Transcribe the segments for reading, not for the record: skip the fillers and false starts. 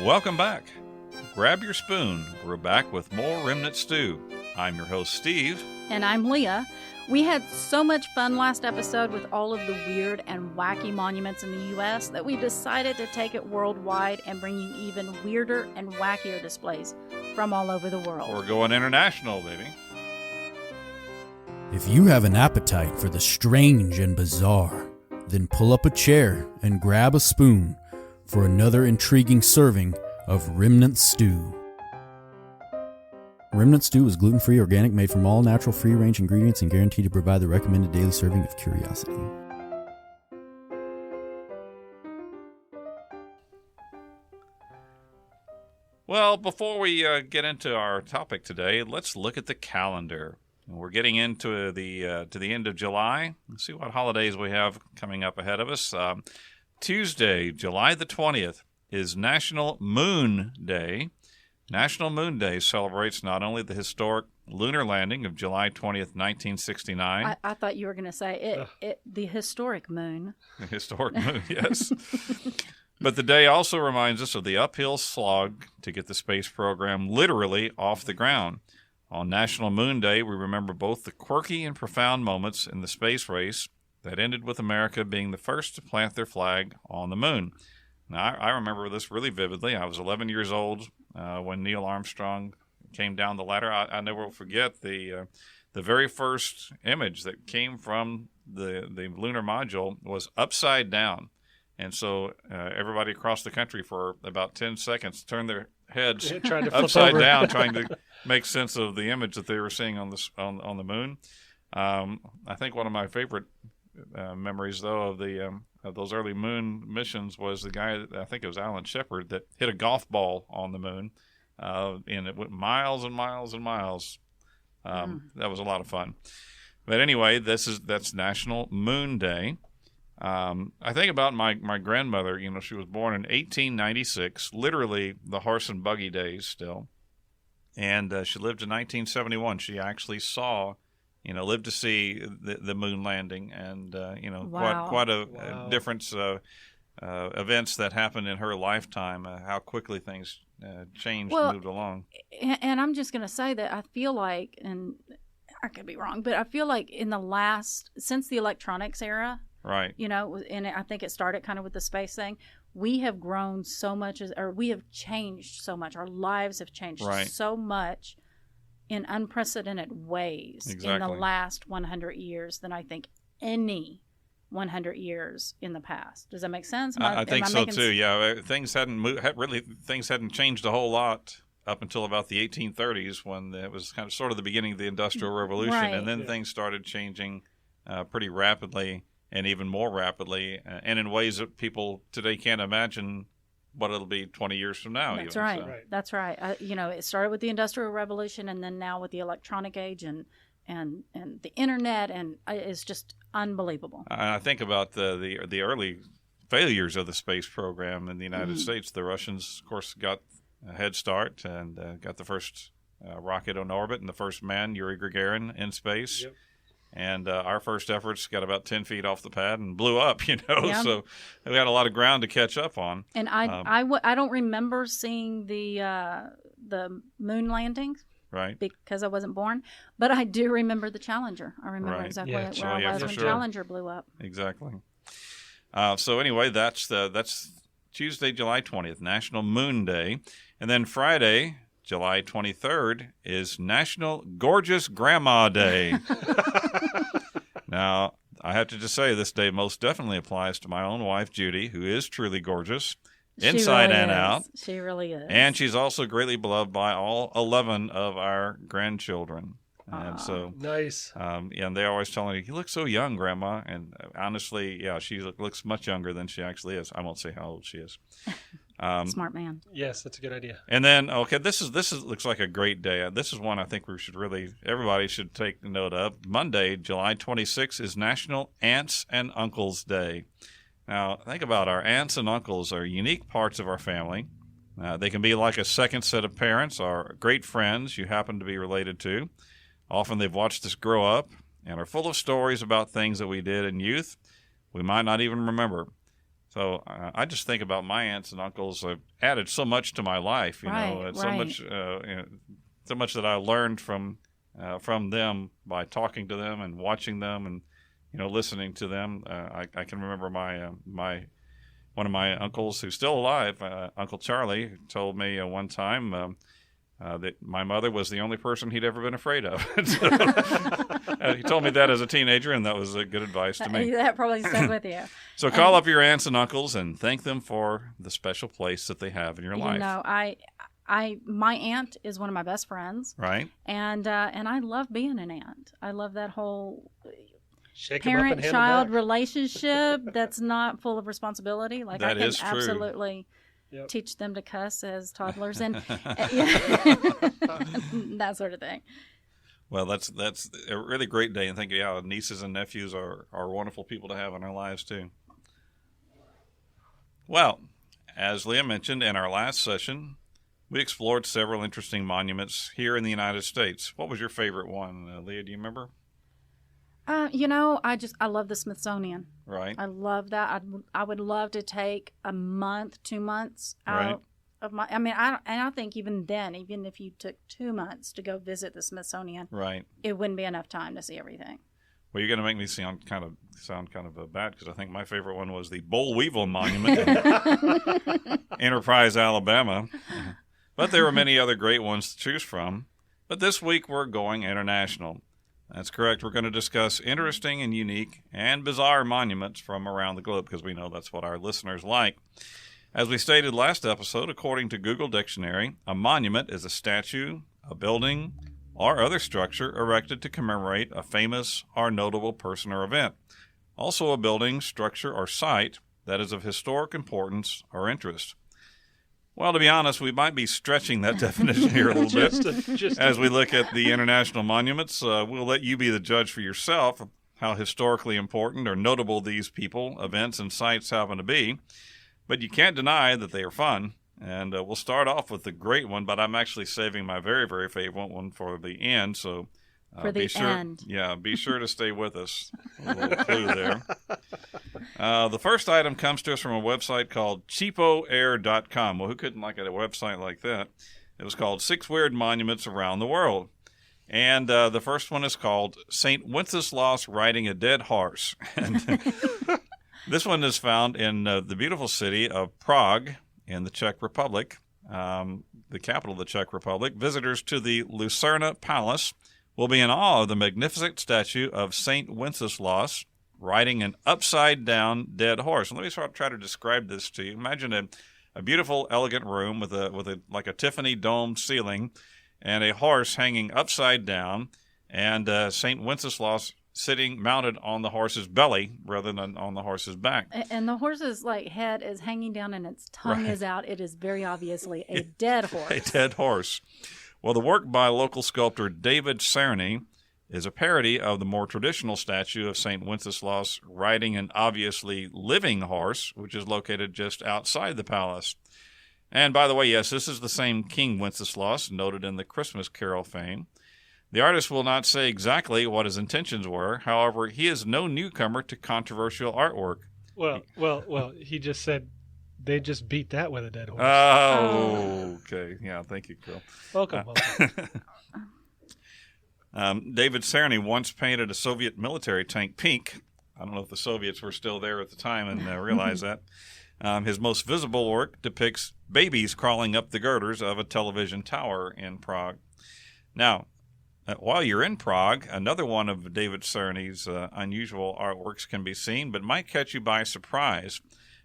Welcome back. Grab your spoon. We're back with more Remnant Stew. I'm your host, Steve. And I'm Leah. We had so much fun last episode with all of the weird and wacky monuments in the U.S. that we decided to take it worldwide and bring you even weirder and wackier displays from all over the world. We're going international, baby. If you have an appetite for the strange and bizarre, then pull up a chair and grab a spoon for another intriguing serving of Remnant Stew. Remnant Stew is gluten-free, organic, made from all natural, free-range ingredients, and guaranteed to provide the recommended daily serving of curiosity. Well, before we get into our topic today, let's look at the calendar. We're getting into the end of July. Let's see what holidays we have coming up ahead of us. Tuesday, July the 20th, is National Moon Day. National Moon Day celebrates not only the historic lunar landing of July 20th, 1969. I thought you were going to say the historic moon. The historic moon, yes. But the day also reminds us of the uphill slog to get the space program literally off the ground. On National Moon Day, we remember both the quirky and profound moments in the space race that ended with America being the first to plant their flag on the moon. Now, I remember this really vividly. I was 11 years old when Neil Armstrong came down the ladder. I never will forget the very first image that came from the lunar module was upside down. And so everybody across the country for about 10 seconds turned their heads upside down, trying to make sense of the image that they were seeing on the moon. I think one of my favorite memories, though, of those early moon missions was the guy, I think it was Alan Shepard, that hit a golf ball on the moon, and it went miles and miles and miles. That was a lot of fun. But anyway, that's National Moon Day. I think about my grandmother. You know, she was born in 1896, literally the horse and buggy days still, and she lived in 1971. She actually lived to see the moon landing, and Wow. quite a difference events that happened in her lifetime. How quickly things changed and moved along. And I'm just going to say that I feel like, and I could be wrong, but I feel like since the electronics era, right? And I think it started kind of with the space thing. We have grown so much, or we have changed so much. Our lives have changed so much in unprecedented ways in the last 100 years than I think any 100 years in the past. Does that make sense? I think so too. Yeah, things hadn't changed a whole lot up until about the 1830s, when it was kind of sort of the beginning of the Industrial Revolution, and then things started changing pretty rapidly, and even more rapidly, and in ways that people today can't imagine what it'll be 20 years from now. That's right. So. That's right. It started with the Industrial Revolution, and then now with the electronic age and the internet, and it's just unbeliable. I think about the early failures of the space program in the United States. The Russians, of course, got a head start and got the first rocket on orbit and the first man, Yuri Gagarin, in space. Yep. And our first efforts got about 10 feet off the pad and blew up, Yeah. So we had a lot of ground to catch up on. And I don't remember seeing the moon landings, right? Because I wasn't born. But I do remember the Challenger. I remember exactly where I was when Challenger blew up. Exactly. So anyway, that's Tuesday, July 20th, National Moon Day. And then Friday, July 23rd, is National Gorgeous Grandma Day. Now, I have to just say this day most definitely applies to my own wife, Judy, who is truly gorgeous, inside and out. She really is. And she's also greatly beloved by all 11 of our grandchildren. And so, nice. And they always tell me, "You look so young, Grandma." And honestly, she looks much younger than she actually is. I won't say how old she is. Smart man. Yes, that's a good idea. And then, this looks like a great day. This is one I think everybody should take note of. Monday, July 26th, is National Aunts and Uncles Day. Now, think about our aunts and uncles are unique parts of our family. They can be like a second set of parents or great friends you happen to be related to. Often they've watched us grow up and are full of stories about things that we did in youth we might not even remember. So I just think about my aunts and uncles added so much to my life, so much that I learned from them by talking to them and watching them and listening to them. I can remember one of my uncles who's still alive, Uncle Charlie, told me one time that my mother was the only person he'd ever been afraid of. He told me that as a teenager, and that was good advice to me. That probably stuck with you. So call up your aunts and uncles and thank them for the special place that they have in your life. My aunt is one of my best friends. Right. And I love being an aunt. I love that whole Shake parent-child relationship that's not full of responsibility. Like that I can is true. Absolutely teach them to cuss as toddlers and that sort of thing. Well, that's a really great day, and thank you. Yeah, nieces and nephews are wonderful people to have in our lives too. Well, as Leah mentioned in our last session, we explored several interesting monuments here in the United States. What was your favorite one, Leah? Do you remember? I love the Smithsonian. Right. I love that. I would love to take a month, 2 months out of my. I mean, I think even then, even if you took 2 months to go visit the Smithsonian, right, it wouldn't be enough time to see everything. Well, you're going to make me sound kind of bad because I think my favorite one was the Boll Weevil Monument in Enterprise, Alabama. But there were many other great ones to choose from. But this week we're going international. That's correct. We're going to discuss interesting and unique and bizarre monuments from around the globe because we know that's what our listeners like. As we stated last episode, according to Google Dictionary, a monument is a statue, a building, or other structure erected to commemorate a famous or notable person or event. Also a building, structure, or site that is of historic importance or interest. Well, to be honest, we might be stretching that definition here a little bit. As we look at the international monuments, we'll let you be the judge for yourself of how historically important or notable these people, events, and sites happen to be. But you can't deny that they are fun. And we'll start off with the great one, but I'm actually saving my very, very favorite one for the end. So end. Yeah, be sure to stay with us. A little clue there. The first item comes to us from a website called cheapoair.com. Well, who couldn't like a website like that? It was called 6 Weird Monuments Around the World. And the first one is called St. Wenceslas Riding a Dead Horse. And this one is found in the beautiful city of Prague in the Czech Republic, the capital of the Czech Republic. Visitors to the Lucerna Palace will be in awe of the magnificent statue of St. Wenceslas riding an upside-down dead horse. And let me try to describe this to you. Imagine a beautiful, elegant room with a like a Tiffany domed ceiling and a horse hanging upside down, and St. Wenceslas sitting mounted on the horse's belly rather than on the horse's back. And the horse's head is hanging down and its tongue is out. It is very obviously a dead horse. A dead horse. Well, the work by local sculptor David Cerny is a parody of the more traditional statue of St. Wenceslas riding an obviously living horse, which is located just outside the palace. And by the way, yes, this is the same King Wenceslas noted in the Christmas Carol fame. The artist will not say exactly what his intentions were. However, he is no newcomer to controversial artwork. Well, he just said they just beat that with a dead horse. Oh, okay. Yeah, thank you, Phil. Welcome. David Cerny once painted a Soviet military tank pink. I don't know if the Soviets were still there at the time and realized that. His most visible work depicts babies crawling up the girders of a television tower in Prague. Now, while you're in Prague, another one of David Cerny's unusual artworks can be seen, but might catch you by surprise.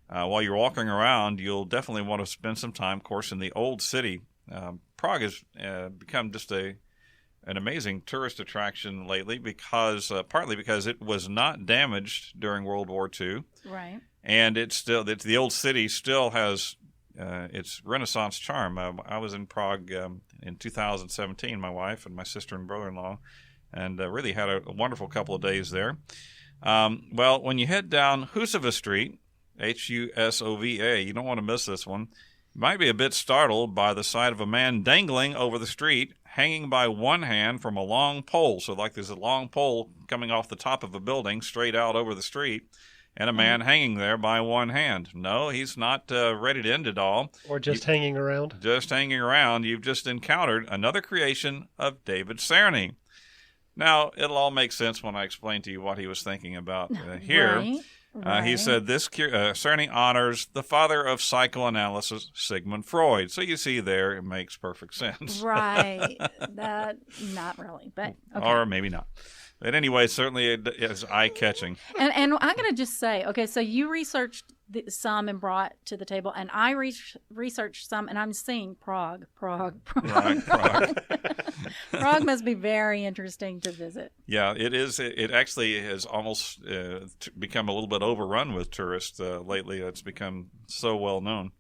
While you're walking around, you'll definitely want to spend some time, of course, in the old city. Prague has become just an amazing tourist attraction lately partly because it was not damaged during World War II. Right. And the old city still has its Renaissance charm. I was in Prague in 2017, my wife and my sister and brother-in-law, and really had a wonderful couple of days there. Well, when you head down Husova Street, Husova, you don't want to miss this one. You might be a bit startled by the sight of a man dangling over the street, hanging by one hand from a long pole. So like there's a long pole coming off the top of a building straight out over the street. and a man hanging there by one hand. No, he's not ready to end it all. Or just hanging around. Just hanging around. You've just encountered another creation of David Cerny. Now, it'll all make sense when I explain to you what he was thinking about here. Right. He said this Cerny honors the father of psychoanalysis, Sigmund Freud. So you see there, it makes perfect sense. Right. That, not really, but okay. Or maybe not. But anyway, certainly it is eye-catching. And I'm going to just say, okay, so you researched some and brought to the table, and I researched some, and I'm seeing Prague. Prague. Prague must be very interesting to visit. Yeah, it is. It actually has almost become a little bit overrun with tourists lately. It's become so well known.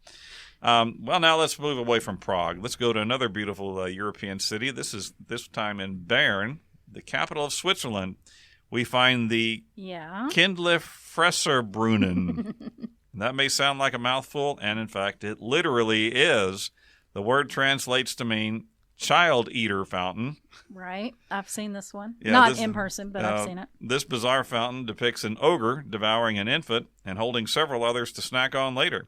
Well, now let's move away from Prague. Let's go to another beautiful European city. This time in Bern, the capital of Switzerland. We find the Kindlifresserbrunnen. That may sound like a mouthful, and in fact, it literally is. The word translates to mean child eater fountain. Right. I've seen this one. Yeah, Not in person, but I've seen it. This bizarre fountain depicts an ogre devouring an infant and holding several others to snack on later.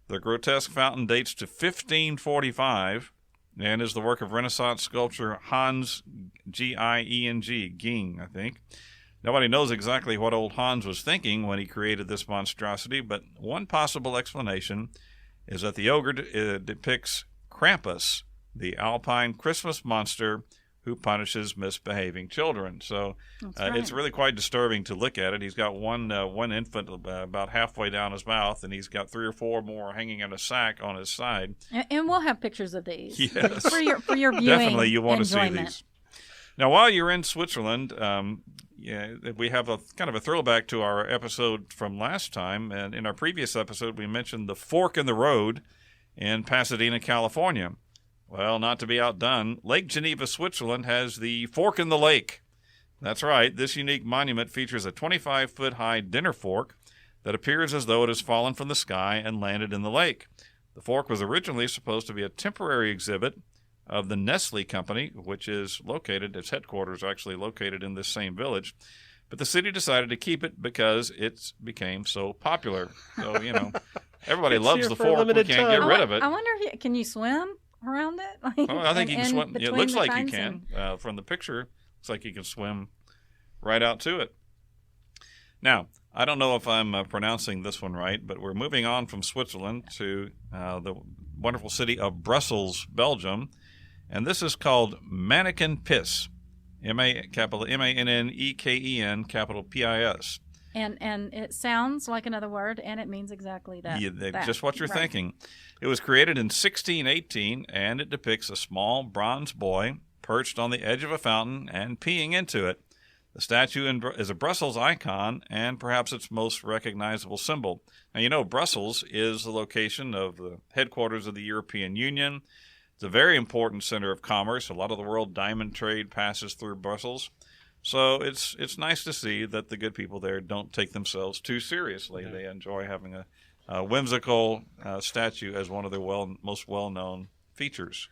The grotesque fountain dates to 1545 and is the work of Renaissance sculptor Hans Ging, I think. Nobody knows exactly what old Hans was thinking when he created this monstrosity, but one possible explanation is that the ogre depicts Krampus, the Alpine Christmas monster who punishes misbehaving children. So it's really quite disturbing to look at it. He's got one infant about halfway down his mouth, and he's got 3 or 4 more hanging in a sack on his side. And we'll have pictures of these yes. for your viewing. Definitely, you want enjoyment. to see these. Now, while you're in Switzerland, we have a kind of a throwback to our episode from last time. And in our previous episode, we mentioned the fork in the road in Pasadena, California. Well, not to be outdone, Lake Geneva, Switzerland has the Fork in the Lake. That's right. This unique monument features a 25-foot-high dinner fork that appears as though it has fallen from the sky and landed in the lake. The fork was originally supposed to be a temporary exhibit of the Nestle Company, which is located, its headquarters are actually located in this same village. But the city decided to keep it because it became so popular. So, everybody loves the fork. We can't get rid of it. I wonder can you swim around it? I think you can swim. It looks like you can. From the picture, it looks like you can swim right out to it. Now, I don't know if I'm pronouncing this one right, but we're moving on from Switzerland to the wonderful city of Brussels, Belgium. And this is called Manneken Pis. Manneken, capital Pis. And it sounds like another word, and it means exactly that. Yeah, just what you're thinking. It was created in 1618, and it depicts a small bronze boy perched on the edge of a fountain and peeing into it. The statue is a Brussels icon and perhaps its most recognizable symbol. Now, Brussels is the location of the headquarters of the European Union. It's a very important center of commerce. A lot of the world diamond trade passes through Brussels. So it's nice to see that the good people there don't take themselves too seriously. Yeah. They enjoy having a whimsical statue as one of their most well-known features.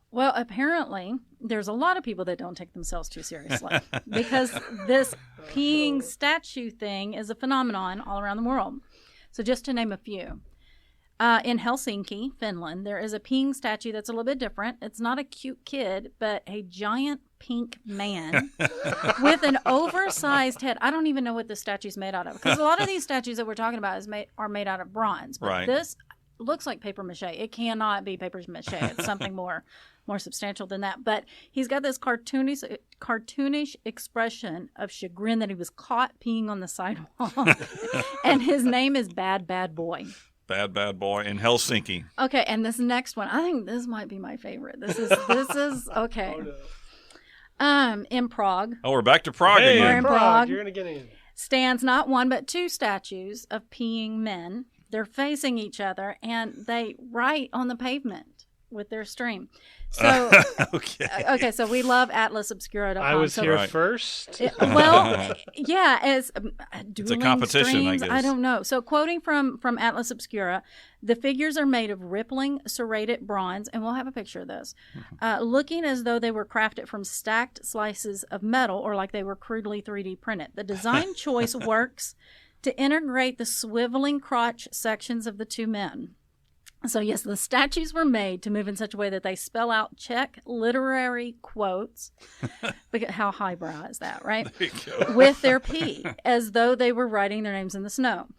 Well, apparently, there's a lot of people that don't take themselves too seriously because this peeing statue thing is a phenomenon all around the world. So just to name a few. In Helsinki, Finland, there is a peeing statue that's a little bit different. It's not a cute kid, but a giant pink man with an oversized head. I don't even know what this statue's made out of because a lot of these statues that we're talking about are made out of bronze. But this looks like paper mache. It cannot be paper mache. It's something more substantial than that. But he's got this cartoonish expression of chagrin that he was caught peeing on the sidewalk. And his name is Bad Boy. Bad Boy in Helsinki. Okay, and this next one, I think this might be my favorite. This is okay. Oh, no. In Prague. Oh, we're back to Prague again. We're in Prague. You're gonna get in. Stands not one but 2 statues of peeing men. They're facing each other, and they write on the pavement with their stream. So okay, so we love atlasobscura.com. I was here first. Yeah, it's a competition, streams, I guess. I don't know. So quoting from Atlas Obscura, the figures are made of rippling serrated bronze, and we'll have a picture of this, looking as though they were crafted from stacked slices of metal or like they were crudely 3D printed. The design choice works to integrate the swiveling crotch sections of the two men. So, yes, the statues were made to move in such a way that they spell out Czech literary quotes. How highbrow is that, right? With their P, as though they were writing their names in the snow.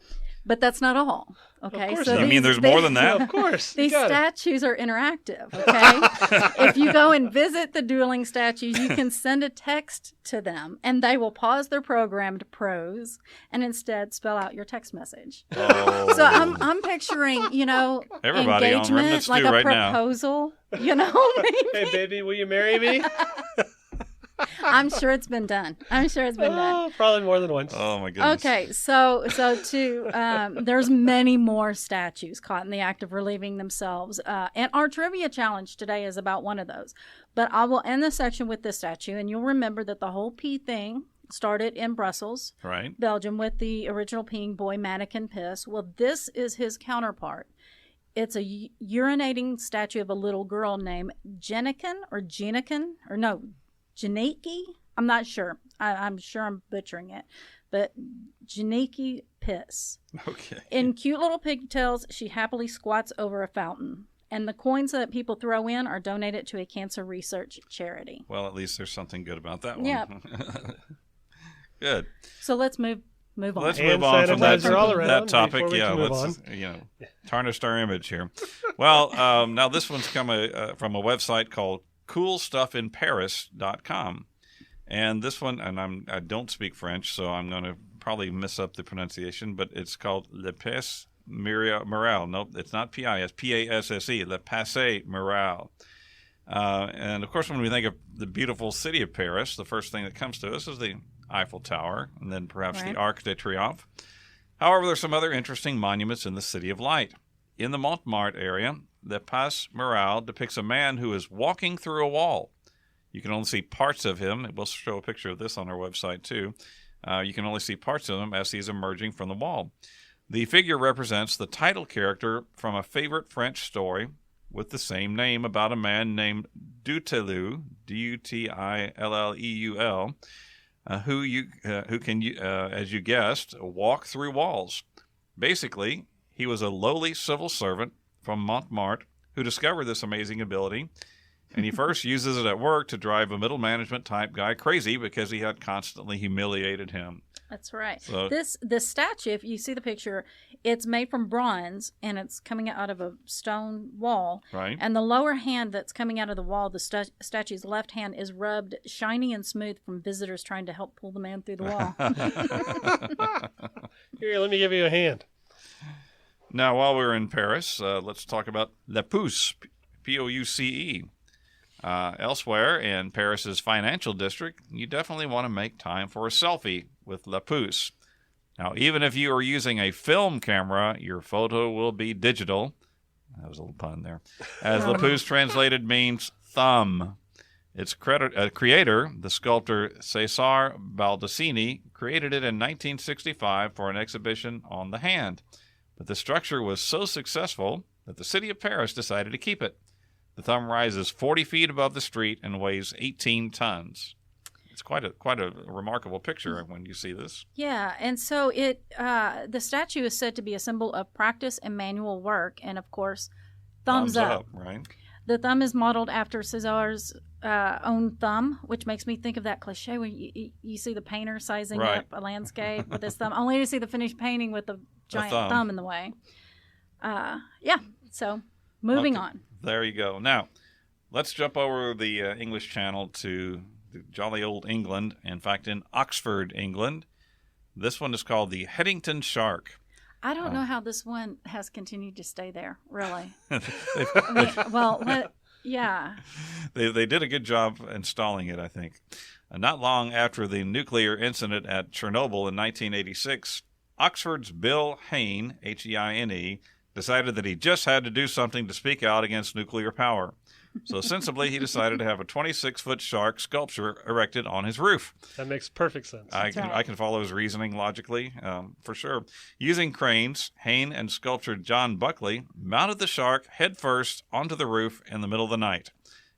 But that's not all, okay? Of so I mean, there's more than that. Of course. These statues are interactive, okay? If you go and visit the dueling statues, you can send a text to them, and they will pause their programmed prose and instead spell out your text message. Oh. So I'm picturing, Everybody on engagement, Remnant like Stew a right now. proposal, maybe. Hey, baby, will you marry me? I'm sure it's been done. Probably more than once. Oh my goodness. Okay, so there's many more statues caught in the act of relieving themselves, and our trivia challenge today is about one of those. But I will end this section with this statue, and you'll remember that the whole pee thing started in Brussels, right, Belgium, with the original peeing boy Manneken Piss. Well, this is his counterpart. It's a urinating statue of a little girl named Jeanneke. I'm not sure. I'm sure I'm butchering it. But Jeanneke Piss. Okay. In cute little pigtails, she happily squats over a fountain. And the coins that people throw in are donated to a cancer research charity. Well, at least there's something good about that one. Yeah. Good. So let's move on. Let's Hand move on from that topic. Yeah, let's tarnished our image here. Well, now this one's come from a website called coolstuffinparis.com. And this one, and I don't speak French, so I'm going to probably mess up the pronunciation, but it's called Le Passe-Muraille. Nope, it's not P-I-S, P-A-S-S-E, Le Passe-Muraille. And, of course, when we think of the beautiful city of Paris, the first thing that comes to us is the Eiffel Tower, and then perhaps the Arc de Triomphe. However, there's some other interesting monuments in the City of Light. In the Montmartre area, the Passe-Muraille depicts a man who is walking through a wall. You can only see parts of him. We'll show a picture of this on our website, too. You can only see parts of him as he's emerging from the wall. The figure represents the title character from a favorite French story with the same name about a man named Dutilleul, D-U-T-I-L-L-E-U-L, who can, as you guessed, walk through walls. Basically, he was a lowly civil servant from Montmartre who discovered this amazing ability, and he first uses it at work to drive a middle management type guy crazy because he had constantly humiliated him. That's right. So, this statue, if you see the picture, it's made from bronze, and it's coming out of a stone wall. Right. And the lower hand that's coming out of the wall, the statue's left hand, is rubbed shiny and smooth from visitors trying to help pull the man through the wall. Here, let me give you a hand. Now, while we're in Paris, let's talk about Le Pouce, P-O-U-C-E. Elsewhere in Paris's financial district, you definitely want to make time for a selfie with Le Pouce. Now, even if you are using a film camera, your photo will be digital. That was a little pun there. As Le Pouce translated means thumb. Its creator, the sculptor Cesare Baldacini, created it in 1965 for an exhibition on the hand. But the structure was so successful that the city of Paris decided to keep it. The thumb rises 40 feet above the street and weighs 18 tons. It's quite a remarkable picture when you see this. Yeah, and so the statue is said to be a symbol of practice and manual work, and of course, thumbs up. Right? The thumb is modeled after Cesare's own thumb, which makes me think of that cliche where you see the painter sizing up a landscape with his thumb, only to see the finished painting with the giant thumb in the way. So moving on. There you go. Now, let's jump over the English Channel to the jolly old England. In fact, in Oxford, England. This one is called the Headington Shark. I don't know how this one has continued to stay there, really. They did a good job installing it, I think. Not long after the nuclear incident at Chernobyl in 1986, Oxford's Bill Hayne, H-E-I-N-E, decided that he just had to do something to speak out against nuclear power. So sensibly, he decided to have a 26-foot shark sculpture erected on his roof. That makes perfect sense. I can follow his reasoning logically, for sure. Using cranes, Hayne and sculptor John Buckley mounted the shark headfirst onto the roof in the middle of the night.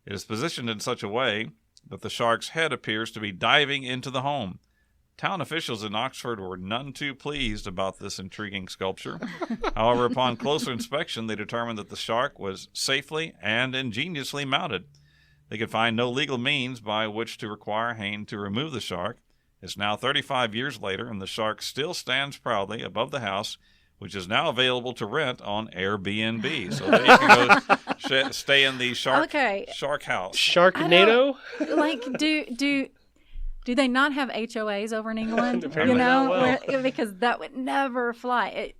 It is positioned in such a way that the shark's head appears to be diving into the home. Town officials in Oxford were none too pleased about this intriguing sculpture. However, upon closer inspection, they determined that the shark was safely and ingeniously mounted. They could find no legal means by which to require Hayne to remove the shark. It's now 35 years later, and the shark still stands proudly above the house, which is now available to rent on Airbnb. So there you can go stay in the shark house. Sharknado? Like, do they not have HOAs over in England? Apparently not well. Because that would never fly.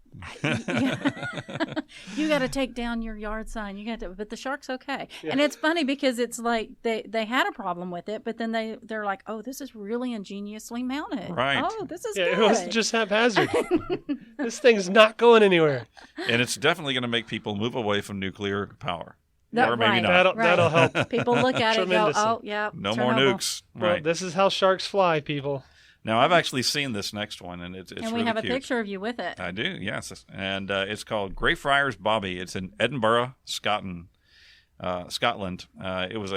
You got to take down your yard sign. But the shark's okay. Yeah. And it's funny because it's like they had a problem with it, but then they're like, oh, this is really ingeniously mounted. Right. Oh, this is good. It wasn't just haphazard. This thing's not going anywhere. And it's definitely going to make people move away from nuclear power. Or maybe not. That'll help. People look at it and go, oh, yeah. No more nukes. Well, right. This is how sharks fly, people. Now, I've actually seen this next one, and it's and we really have cute. A picture of you with it. I do, yes. And it's called Greyfriars Bobby. It's in Edinburgh, Scotland. It was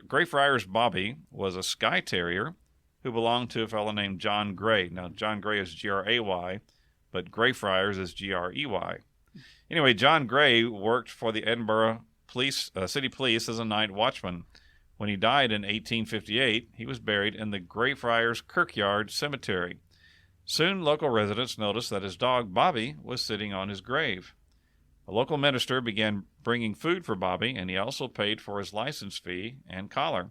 Greyfriars Bobby was a Skye Terrier who belonged to a fellow named John Gray. Now, John Gray is Gray, but Greyfriars is Grey. Anyway, John Gray worked for the Edinburgh City Police as a night watchman. When he died in 1858, he was buried in the Greyfriars Kirkyard Cemetery. Soon, local residents noticed that his dog, Bobby, was sitting on his grave. A local minister began bringing food for Bobby, and he also paid for his license fee and collar.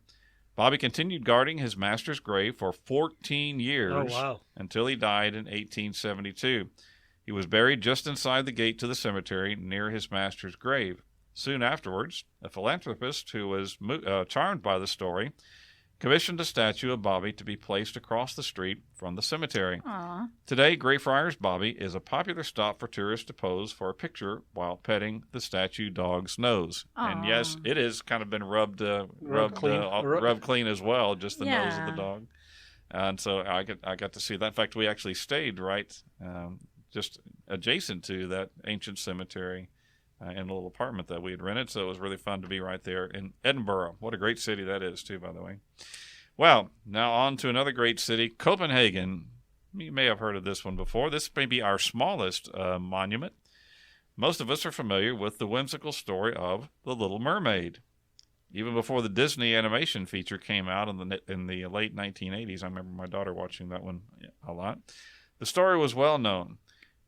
Bobby continued guarding his master's grave for 14 years until he died in 1872. He was buried just inside the gate to the cemetery near his master's grave. Soon afterwards, a philanthropist who was charmed by the story commissioned a statue of Bobby to be placed across the street from the cemetery. Aww. Today, Greyfriars Bobby is a popular stop for tourists to pose for a picture while petting the statue dog's nose. Aww. And yes, it has kind of been rubbed clean as well, just the nose of the dog. And so I got to see that. In fact, we actually stayed right just adjacent to that ancient cemetery in a little apartment that we had rented, so it was really fun to be right there in Edinburgh. What a great city that is, too, by the way. Well, now on to another great city, Copenhagen. You may have heard of this one before. This may be our smallest monument. Most of us are familiar with the whimsical story of The Little Mermaid. Even before the Disney animation feature came out in the late 1980s, I remember my daughter watching that one a lot. The story was well known.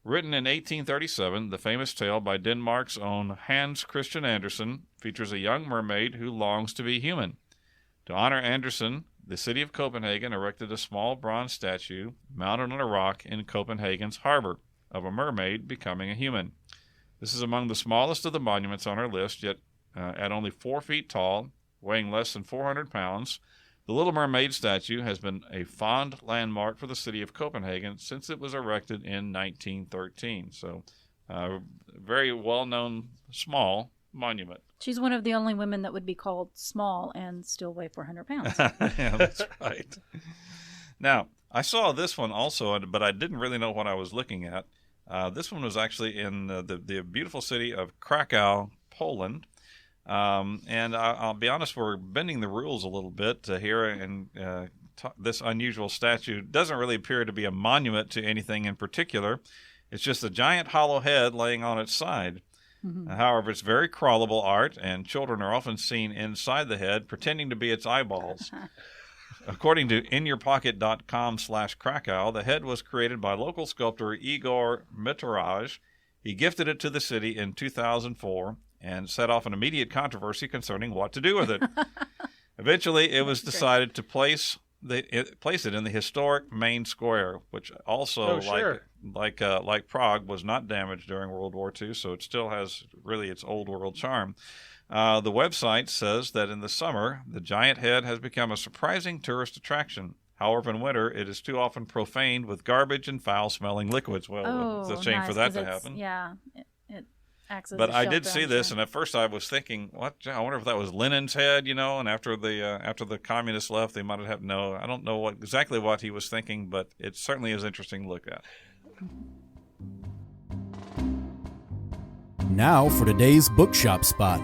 Written in 1837, the famous tale by Denmark's own Hans Christian Andersen features a young mermaid who longs to be human. To honor Andersen, the city of Copenhagen erected a small bronze statue mounted on a rock in Copenhagen's harbor of a mermaid becoming a human. This is among the smallest of the monuments on our list, yet at only 4 feet tall, weighing less than 400 pounds, the Little Mermaid statue has been a fond landmark for the city of Copenhagen since it was erected in 1913. So, very well-known small monument. She's one of the only women that would be called small and still weigh 400 pounds. Yeah, that's right. Now, I saw this one also, but I didn't really know what I was looking at. This one was actually in the beautiful city of Krakow, Poland. And I'll be honest, we're bending the rules a little bit here, and this unusual statue doesn't really appear to be a monument to anything in particular. It's just a giant hollow head laying on its side. Mm-hmm. However, it's very crawlable art, and children are often seen inside the head pretending to be its eyeballs. According to inyourpocket.com/Krakow, the head was created by local sculptor Igor Mitaraj. He gifted it to the city in 2004 and set off an immediate controversy concerning what to do with it. Eventually, it was decided to place it in the historic main square, which also, like Prague, was not damaged during World War II, so it still has really its old world charm. The website says that in the summer, the giant head has become a surprising tourist attraction. However, in winter, it is too often profaned with garbage and foul-smelling liquids. Well, it's a shame for that to happen. Yeah, it acts as But a I shelter, did see I'm this, sure. and at first I was thinking, what? I wonder if that was Lenin's head, and after the communists left, they might have no. I don't know exactly what he was thinking, but it certainly is interesting to look at. Now for today's bookshop spot,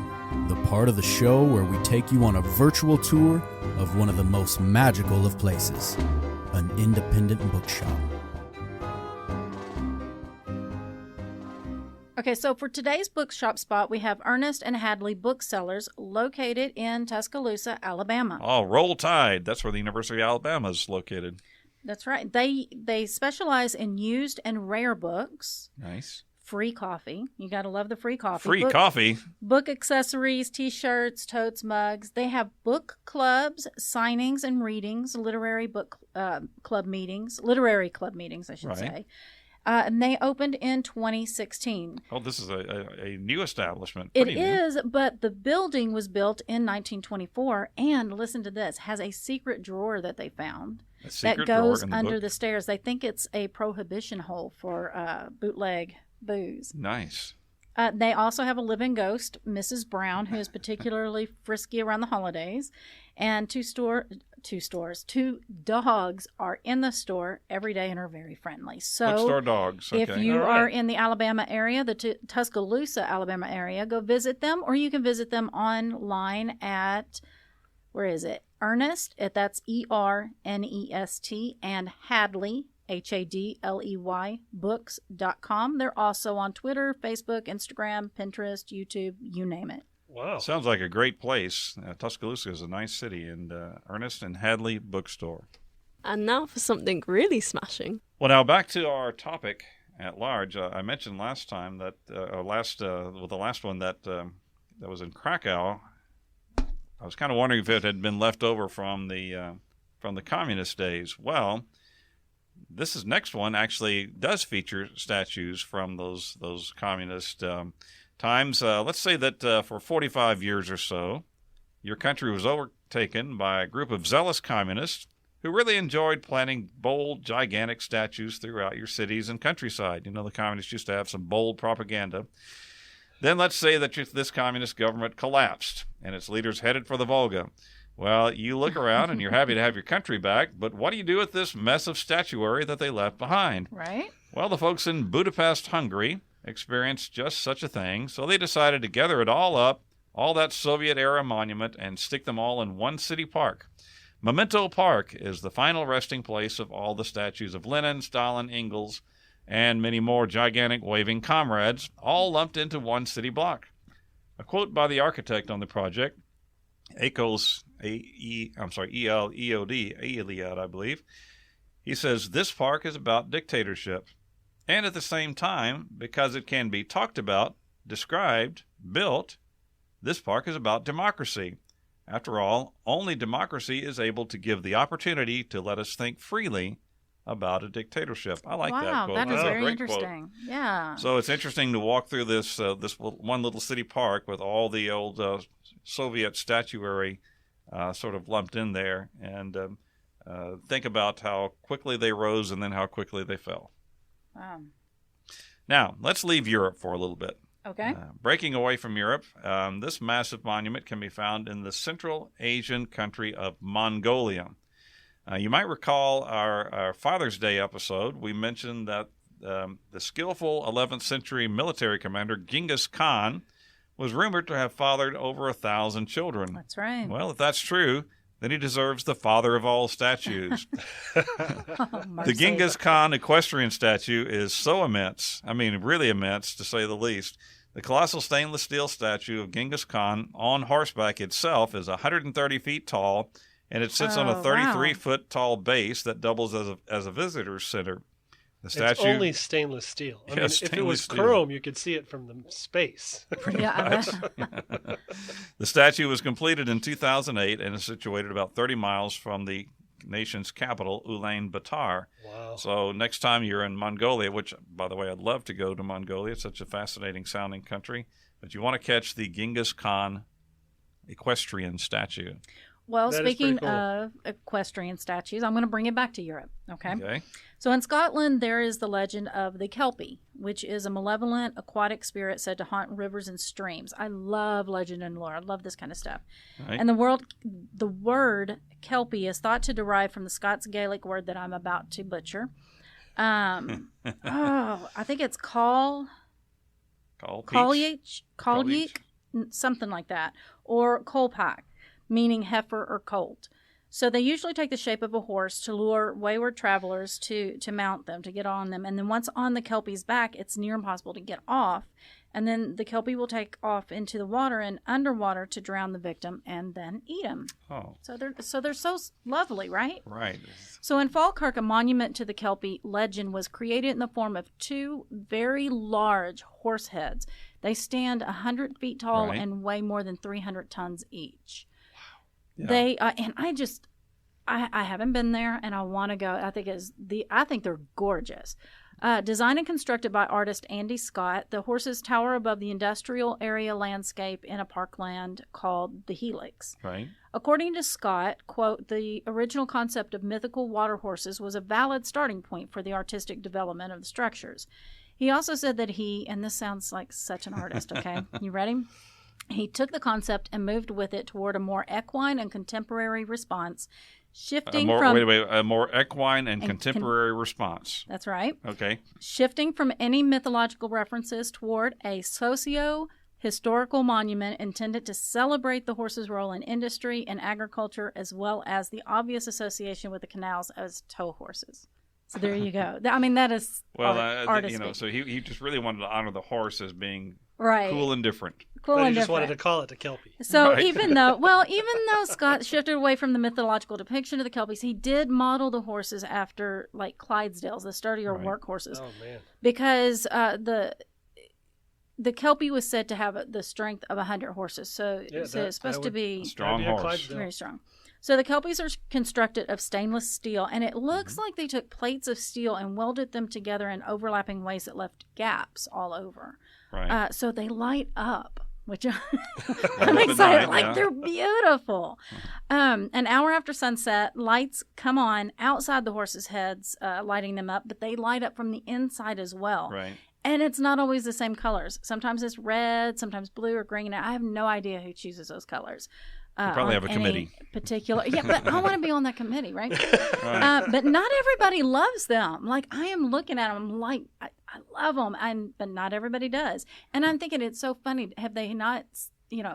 the part of the show where we take you on a virtual tour of one of the most magical of places. an independent bookshop. Okay, so for today's bookshop spot, we have Ernest and Hadley Booksellers located in Tuscaloosa, Alabama. Oh, Roll Tide. That's where the University of Alabama is located. That's right. They specialize in used and rare books. Nice. Free coffee. You got to love the free coffee. Free coffee? Book accessories, T-shirts, totes, mugs. They have book clubs, signings and readings, literary club meetings, I should say. And they opened in 2016. Oh, this is a new establishment. It is, but the building was built in 1924, and listen to this, has a secret drawer that they found that goes under the stairs. They think it's a prohibition hole for bootleg booze. Nice. They also have a living ghost, Mrs. Brown, who is particularly frisky around the holidays, and two dogs are in the store every day and are very friendly. So bookstore dogs. Okay. If you are in the Alabama area, the Tuscaloosa, Alabama area, go visit them, or you can visit them online at, where is it? Ernest, that's ERNEST, and Hadley, HADLEY, books.com. They're also on Twitter, Facebook, Instagram, Pinterest, YouTube, you name it. Wow. Sounds like a great place. Tuscaloosa is a nice city, and Ernest and Hadley Bookstore. And now for something really smashing. Well, now back to our topic at large. I mentioned last time that, the last one that was in Krakow. I was kind of wondering if it had been left over from the communist days. Well, this next one actually does feature statues from those communist times. Let's say that for 45 years or so, your country was overtaken by a group of zealous communists who really enjoyed planting bold, gigantic statues throughout your cities and countryside. You know, the communists used to have some bold propaganda. Then let's say that this communist government collapsed and its leaders headed for the Volga. Well, you look around and you're happy to have your country back, but what do you do with this mess of statuary that they left behind? Right. Well, the folks in Budapest, Hungary, experienced just such a thing, so they decided to gather it all up, all that Soviet-era monument, and stick them all in one city park. Memento Park is the final resting place of all the statues of Lenin, Stalin, Engels, and many more gigantic waving comrades, all lumped into one city block. A quote by the architect on the project, Eliod, I believe. He says, "This park is about dictatorship. And at the same time, because it can be talked about, described, built, this park is about democracy. After all, only democracy is able to give the opportunity to let us think freely about a dictatorship." I like that quote. Wow, that is very great interesting. Quote. Yeah. So it's interesting to walk through this one little city park with all the old Soviet statuary sort of lumped in there, and think about how quickly they rose and then how quickly they fell. Wow. Now, let's leave Europe for a little bit. Okay. Breaking away from Europe, this massive monument can be found in the Central Asian country of Mongolia. You might recall our Father's Day episode. We mentioned that the skillful 11th century military commander Genghis Khan was rumored to have fathered over 1,000 children. That's right. Well, if that's true, then he deserves the father of all statues. The Genghis Khan equestrian statue is so immense, I mean really immense to say the least. The colossal stainless steel statue of Genghis Khan on horseback itself is 130 feet tall, and it sits on a 33-foot tall base that doubles as a visitor's center. The statue, it's only stainless steel. I mean, if it was chrome, you could see it from the space. Yeah. The statue was completed in 2008 and is situated about 30 miles from the nation's capital, Ulaanbaatar. Wow. So next time you're in Mongolia, which, by the way, I'd love to go to Mongolia. It's such a fascinating sounding country. But you want to catch the Genghis Khan equestrian statue. Well, that speaking cool. of equestrian statues, I'm going to bring it back to Europe. Okay. So in Scotland, there is the legend of the Kelpie, which is a malevolent aquatic spirit said to haunt rivers and streams. I love legend and lore. I love this kind of stuff. Right. And the word Kelpie is thought to derive from the Scots Gaelic word that I'm about to butcher. I think it's Colyeach, something like that, or Colpack, meaning heifer or colt. So they usually take the shape of a horse to lure wayward travelers to mount them, to get on them. And then once on the Kelpie's back, it's near impossible to get off. And then the Kelpie will take off into the water and underwater to drown the victim and then eat him. Oh. So they're so lovely, right? Right. So in Falkirk, a monument to the Kelpie legend was created in the form of 2 very large horse heads. They stand 100 feet tall and weigh more than 300 tons each. Wow. Yeah. They and I haven't been there, and I want to go. I think they're gorgeous. Designed and constructed by artist Andy Scott, the horses tower above the industrial area landscape in a parkland called the Helix. Right. According to Scott, quote, the original concept of mythical water horses was a valid starting point for the artistic development of the structures. He also said that and this sounds like such an artist, okay? You ready? He took the concept and moved with it toward a more equine and contemporary response, shifting a more equine and contemporary response. That's right. Okay. Shifting from any mythological references toward a socio-historical monument intended to celebrate the horse's role in industry and agriculture, as well as the obvious association with the canals as tow horses. So there you go. I mean, that is artistic. So he just really wanted to honor the horse as being right. cool and different. But he just wanted to call it the Kelpie. So even though Scott shifted away from the mythological depiction of the Kelpies, he did model the horses after like Clydesdales, the sturdier work horses. Oh man! Because the Kelpie was said to have the strength of 100 horses, so it's supposed to be a strong horse, very strong. So the Kelpies are constructed of stainless steel, and it looks like they took plates of steel and welded them together in overlapping ways that left gaps all over. Right. So they light up, which I'm excited. They're beautiful. An hour after sunset, lights come on outside the horses' heads, lighting them up, but they light up from the inside as well. Right. And it's not always the same colors. Sometimes it's red, sometimes blue or green. I have no idea who chooses those colors. You probably have a committee. Particular, yeah, but I want to be on that committee, right? But not everybody loves them. Like I am looking at them, like I love them, but not everybody does. And I'm thinking it's so funny. Have they not?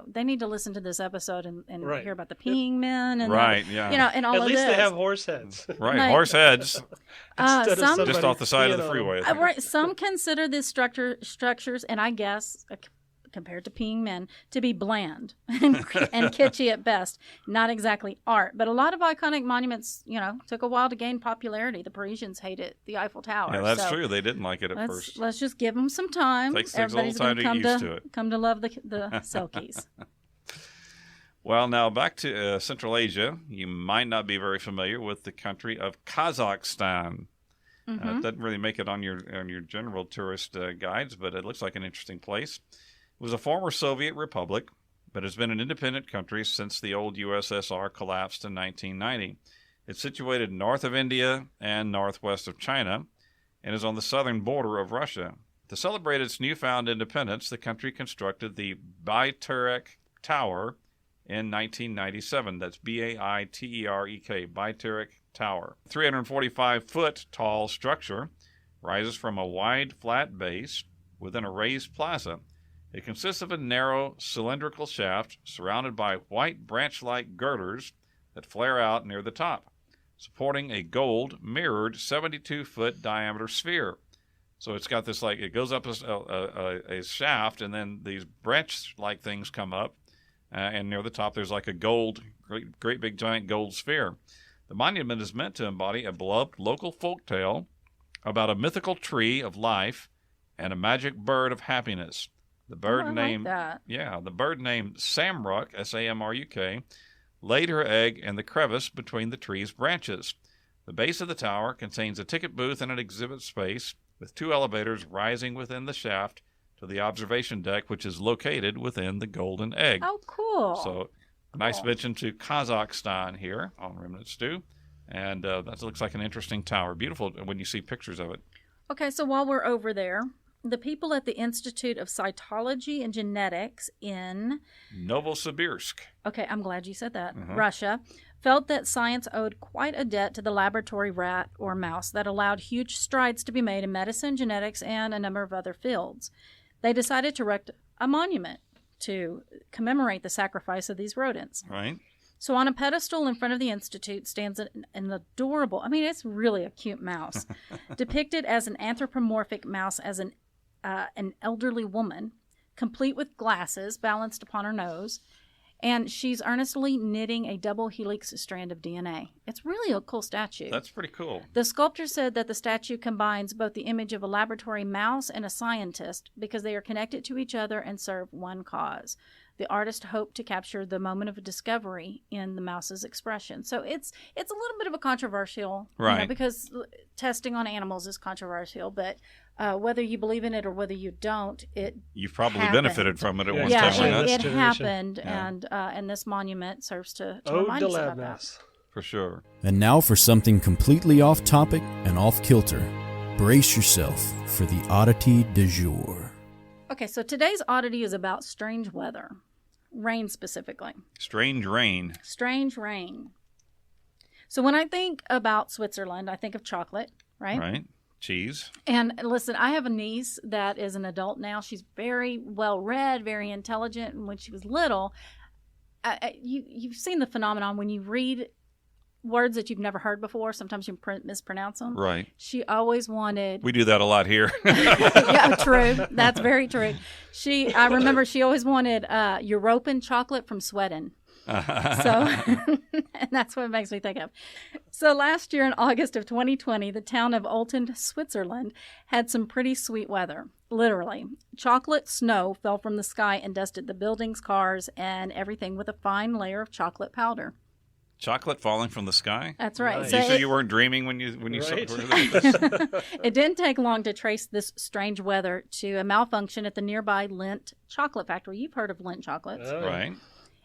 They need to listen to this episode and hear about the peeing men and and all of this. At least they have horse heads, right? Horse heads. Some just off the side of the freeway. Right. Some consider these structures, and I guess compared to peeing men, to be bland and kitschy at best. Not exactly art, but a lot of iconic monuments, took a while to gain popularity. The Parisians hated the Eiffel Tower. Yeah, that's true. They didn't like it at first. Let's just give them some time. Takes a little time to get used to it. Come to love the Selkies. Well, now back to Central Asia. You might not be very familiar with the country of Kazakhstan. It doesn't really make it on your general tourist guides, but it looks like an interesting place. It was a former Soviet republic, but has been an independent country since the old USSR collapsed in 1990. It's situated north of India and northwest of China, and is on the southern border of Russia. To celebrate its newfound independence, the country constructed the Bayterek Tower in 1997. That's Baiterek, Bayterek Tower. 345-foot tall structure rises from a wide, flat base within a raised plaza. It consists of a narrow, cylindrical shaft surrounded by white branch-like girders that flare out near the top, supporting a gold, mirrored 72-foot diameter sphere. So it's got this, it goes up a shaft, and then these branch-like things come up, and near the top there's like a gold, great big giant gold sphere. The monument is meant to embody a beloved local folktale about a mythical tree of life and a magic bird of happiness. The bird named Samruk, S-A-M-R-U-K, laid her egg in the crevice between the tree's branches. The base of the tower contains a ticket booth and an exhibit space, with 2 elevators rising within the shaft to the observation deck, which is located within the golden egg. Oh, cool. So, nice mention to Kazakhstan here on Remnant Stew. And that looks like an interesting tower. Beautiful when you see pictures of it. Okay, so while we're over there, the people at the Institute of Cytology and Genetics in Novosibirsk. Okay, I'm glad you said that. Russia felt that science owed quite a debt to the laboratory rat or mouse that allowed huge strides to be made in medicine, genetics, and a number of other fields. They decided to erect a monument to commemorate the sacrifice of these rodents. Right. So on a pedestal in front of the Institute stands an adorable, I mean, it's really a cute mouse, depicted as an anthropomorphic mouse as an elderly woman, complete with glasses balanced upon her nose, and she's earnestly knitting a double helix strand of DNA. It's really a cool statue. That's pretty cool. The sculptor said that the statue combines both the image of a laboratory mouse and a scientist because they are connected to each other and serve one cause. The artist hoped to capture the moment of discovery in the mouse's expression. So it's a little bit of a controversial, right? Because testing on animals is controversial. But whether you believe in it or whether you don't, you've probably happened. Benefited from it at one yeah, time. It happened, and this monument serves to remind us about that. For sure. And now for something completely off topic and off kilter. Brace yourself for the oddity du jour. Okay, so today's oddity is about strange weather. Rain specifically. Strange rain. Strange rain. So when I think about Switzerland, I think of chocolate, right? Right. Cheese. And listen, I have a niece that is an adult now. She's very well read, very intelligent. And when she was little, you've seen the phenomenon when you read words that you've never heard before. Sometimes you mispronounce them. Right. She always wanted. We do that a lot here. Yeah, true. That's very true. I remember she always wanted European chocolate from Sweden. So, and that's what it makes me think of. So last year in August of 2020, the town of Olten, Switzerland, had some pretty sweet weather. Literally. Chocolate snow fell from the sky and dusted the buildings, cars, and everything with a fine layer of chocolate powder. Chocolate falling from the sky? That's right. Nice. So you sure you weren't dreaming when you right. saw this? It didn't take long to trace this strange weather to a malfunction at the nearby Lindt chocolate factory. You've heard of Lindt chocolates. Oh. Right.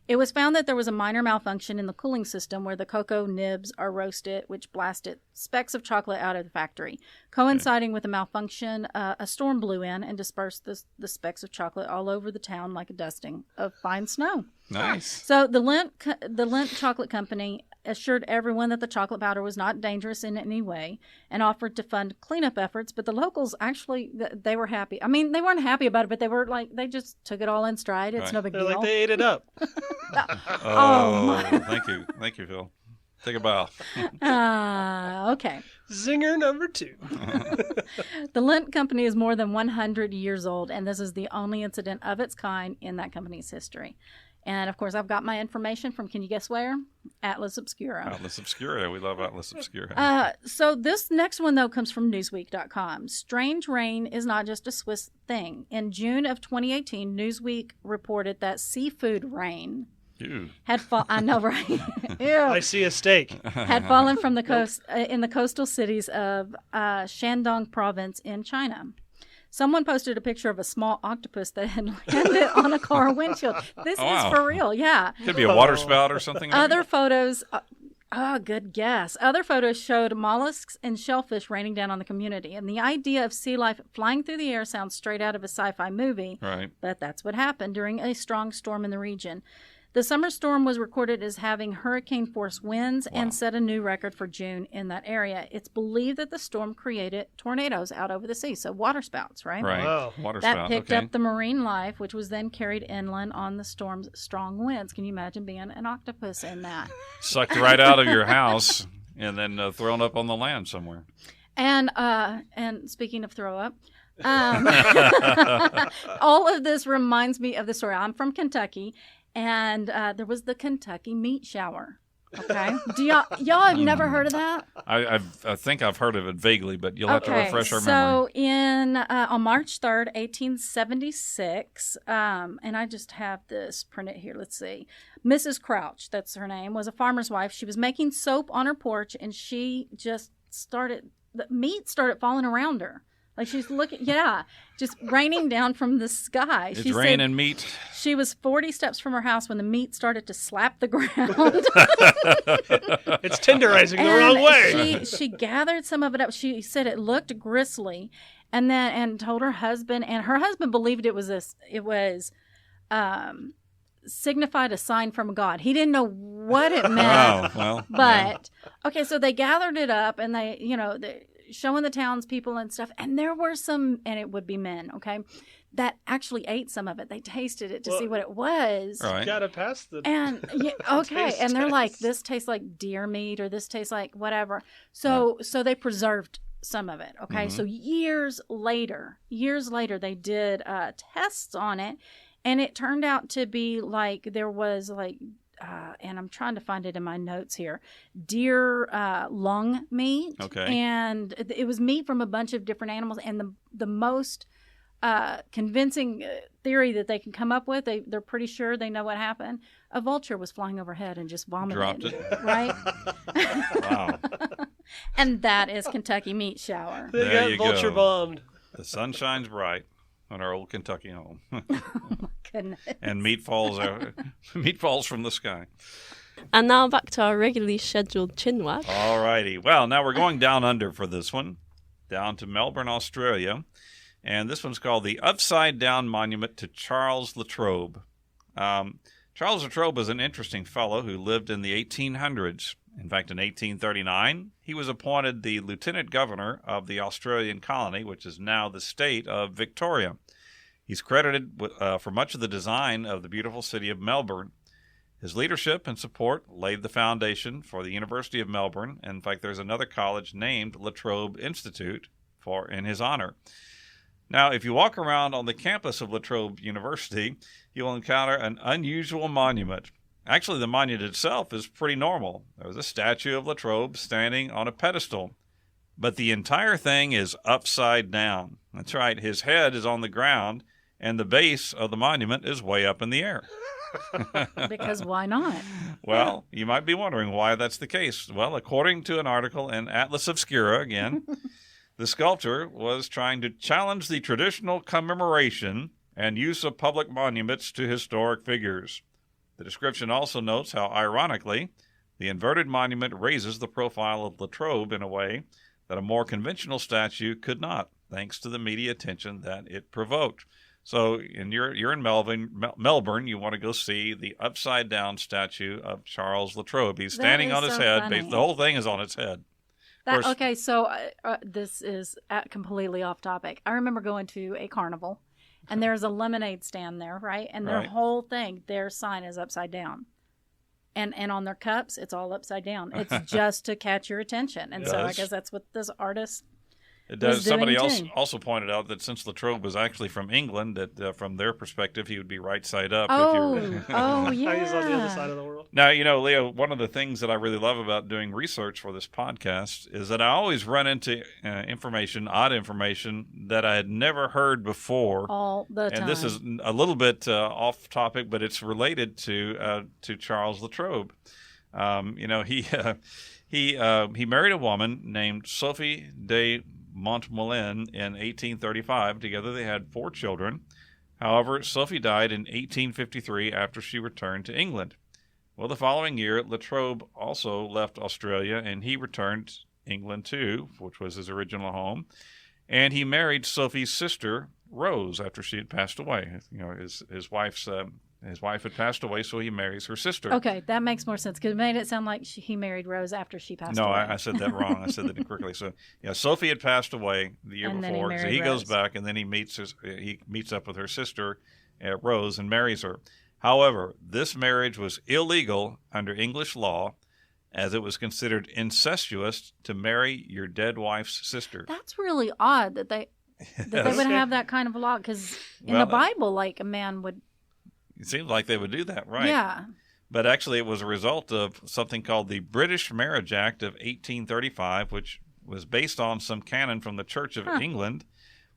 It was found that there was a minor malfunction in the cooling system where the cocoa nibs are roasted, which blasted specks of chocolate out of the factory. Coinciding with the malfunction, a storm blew in and dispersed the specks of chocolate all over the town like a dusting of fine snow. Nice. So the Lindt Chocolate Company assured everyone that the chocolate powder was not dangerous in any way and offered to fund cleanup efforts, but the locals actually, they were happy. I mean, they weren't happy about it, but they were like, they just took it all in stride. It's no big deal. Like they ate it up. Oh, thank you, Phil. Take a bow. Okay. Zinger number 2. The Lindt Company is more than 100 years old, and this is the only incident of its kind in that company's history. And, of course, I've got my information from, can you guess where? Atlas Obscura. Atlas Obscura. We love Atlas Obscura. So this next one, though, comes from Newsweek.com. Strange rain is not just a Swiss thing. In June of 2018, Newsweek reported that seafood rain had fallen. I know, right? Ew. I see a steak. Had fallen from the coast in the coastal cities of Shandong province in China. Someone posted a picture of a small octopus that had landed on a car windshield. This is for real, yeah. Could be a water spout or something. Other photos, good guess. Other photos showed mollusks and shellfish raining down on the community. And the idea of sea life flying through the air sounds straight out of a sci-fi movie. Right. But that's what happened during a strong storm in the region. The summer storm was recorded as having hurricane-force winds and set a new record for June in that area. It's believed that the storm created tornadoes out over the sea, so waterspouts, right? Right, wow. That picked up the marine life, which was then carried inland on the storm's strong winds. Can you imagine being an octopus in that? Sucked right out of your house and then thrown up on the land somewhere. And speaking of throw up, all of this reminds me of the story. I'm from Kentucky. And there was the Kentucky meat shower. Okay, do y'all have never heard of that? I think I've heard of it vaguely, but you'll have to refresh our memory. So on March 3rd, 1876, and I just have this printed here. Let's see. Mrs. Crouch, that's her name, was a farmer's wife. She was making soap on her porch, and she just the meat started falling around her. Like she's looking, just raining down from the sky. It's raining meat. She was 40 steps from her house when the meat started to slap the ground. It's tenderizing the wrong way. She gathered some of it up. She said it looked gristly, and told her husband, and her husband believed it was signified a sign from God. He didn't know what it meant. Oh, well. But okay, so they gathered it up, and they showing the townspeople and stuff, and there were some, and it would be men, okay? that actually ate some of it. They tasted it to see what it was. Right. You gotta pass the okay. And they're test. like, this tastes like deer meat, or this tastes like whatever. So they preserved some of it. Okay. So years later, they did tests on it, and it turned out to be like there was like, and I'm trying to find it in my notes here, deer lung meat. Okay. And it was meat from a bunch of different animals. And the most convincing theory that they can come up with, they're pretty sure they know what happened. A vulture was flying overhead and just vomited. Dropped it. Right? Wow. And that is Kentucky Meat Shower. They There got you vulture go. bombed. The sun shines bright on our old Kentucky home. Goodness. And meat falls from the sky. And now back to our regularly scheduled chinwag. All righty. Well, now we're going down under for this one, down to Melbourne, Australia. And this one's called the Upside Down Monument to Charles La Trobe. Charles La Trobe was an interesting fellow who lived in the 1800s. In fact, in 1839, he was appointed the Lieutenant Governor of the Australian colony, which is now the state of Victoria. He's credited for much of the design of the beautiful city of Melbourne. His leadership and support laid the foundation for the University of Melbourne. In fact, there's another college named La Trobe Institute in his honor. Now, if you walk around on the campus of La Trobe University, you'll encounter an unusual monument. Actually, the monument itself is pretty normal. There's a statue of La Trobe standing on a pedestal. But the entire thing is upside down. That's right, his head is on the ground, and the base of the monument is way up in the air. Because why not? Well, you might be wondering why that's the case. Well, according to an article in Atlas Obscura, again, the sculptor was trying to challenge the traditional commemoration and use of public monuments to historic figures. The description also notes how, ironically, the inverted monument raises the profile of La Trobe in a way that a more conventional statue could not, thanks to the media attention that it provoked. So you're in Melbourne, you want to go see the upside-down statue of Charles La Trobe. He's standing on his head. Funny. The whole thing is on its head. Okay, so this is completely off topic. I remember going to a carnival, and there's a lemonade stand there, right? And their whole thing, their sign is upside down. And on their cups, it's all upside down. It's just to catch your attention. And so I guess that's what this artist It does. Somebody else too. also pointed out that since La Trobe was actually from England, that from their perspective, he would be right side up. Oh, if you oh yeah. He's on the other side of the world. Now, Leah, one of the things that I really love about doing research for this podcast is that I always run into odd information that I had never heard before. All the time. And this is a little bit off topic, but it's related to Charles La Trobe. He married a woman named Sophie de Montmollin in 1835. Together they had 4 children. However, Sophie died in 1853 after she returned to England. Well, the following year, La Trobe also left Australia, and he returned to England too, which was his original home. And he married Sophie's sister, Rose, after she had passed away. His wife had passed away, so he marries her sister. Okay, that makes more sense because it made it sound like he married Rose after she passed away. No, I said that wrong. I said that incorrectly. So, Sophie had passed away the year before, so he goes back and then he meets up with her sister, Rose, and marries her. However, this marriage was illegal under English law, as it was considered incestuous to marry your dead wife's sister. That's really odd that they would have that kind of law because in the Bible, like a man would. It seems like they would do that, right? Yeah. But actually, it was a result of something called the British Marriage Act of 1835, which was based on some canon from the Church of England,